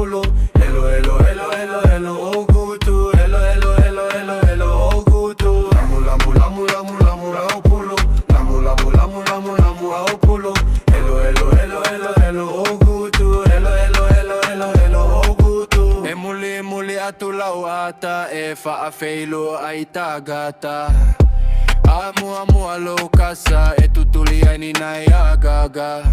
polo. Elo elo elo elo elo ogutu. Elo elo elo elo elo ogutu. Lamu lamu lamu lamu lamu au polo. Lamu lamu lamu lamu lamu au polo. Elo elo elo elo elo ogutu. Elo elo elo elo elo ogutu. E muli muli atulau ata e faafeilu ai tagata. Amua mua lokasa e tutuliaini nai agaga.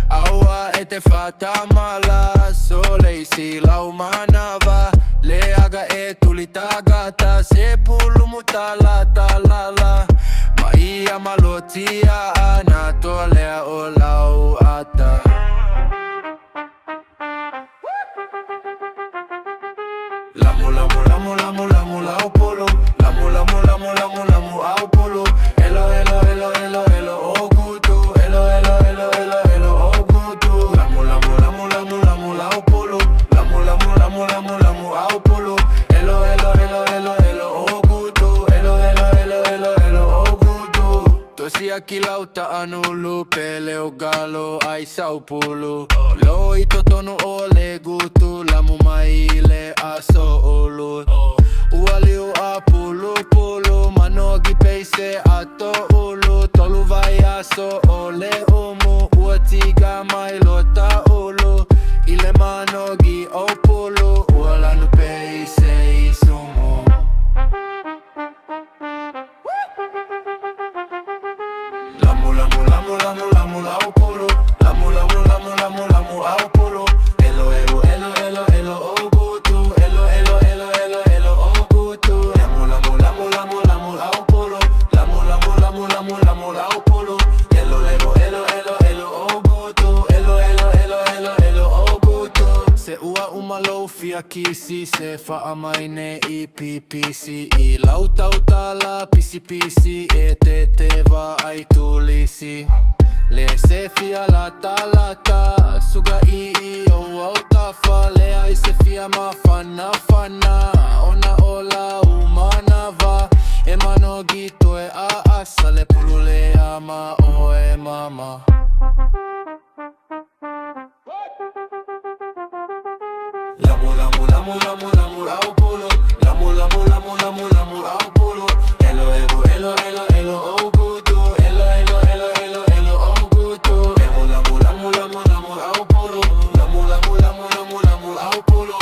Aua e te whatamala so leisi lau manava. Le aga e tuli tagata se pulu mutala talala. Maia malotia ana tolea o lau ata. Lamu lamu lamu lamu lamu lau polo. Lamu lamu lamu lamu lamu au polo. Elo elo elo elo elo ogutu. Elo elo elo elo elo ogutu. Lamu lamu lamu lamu lamu lau polo. Lamu lamu lamu lamu lamu au polo. Elo elo elo elo elo ogutu. Elo elo elo elo elo ogutu. Tosi akilauta anulu pele o galo ai saupulu. Loi totonu ole gutu lamu maile aso olu. Ualiu a pulu pulu manogi peise ato ulu. Tolu vai aso ole umu uatiga mai lota ulu. Ile manogi o pulu ualanu peise isumu. Lamu lamu lamu lamu lamu lau pulu. Lamu lamu lamu lamu lamu au pulu. Elo elo elo elo elo ogutu. Elo elo elo elo elo ogutu. Lamu lamu lamu lamu lamu au pulu. Lamu lamu lamu lamu lamu au pulu. Elo elo elo elo elo ogutu. Elo elo elo elo elo ogutu. Se ua umalo fia kisi se faamaine I pipisi I lautautala pisi pisi e te va ai tulisi. Le se fia lata lata suga I o autafa. Le ai se fia mafana fana ona ola umanava. E manogi toe a asa le pulule ama o e mama. Lamu lamu lamu lamu lamu au polo. Lamu lamu lamu lamu lamu au polo. Elo elo elo elo elo ogutu. Elo elo elo elo elo ogutu. Lamu lamu lamu lamu lamu au polo. Lamu lamu lamu lamu lamu au polo.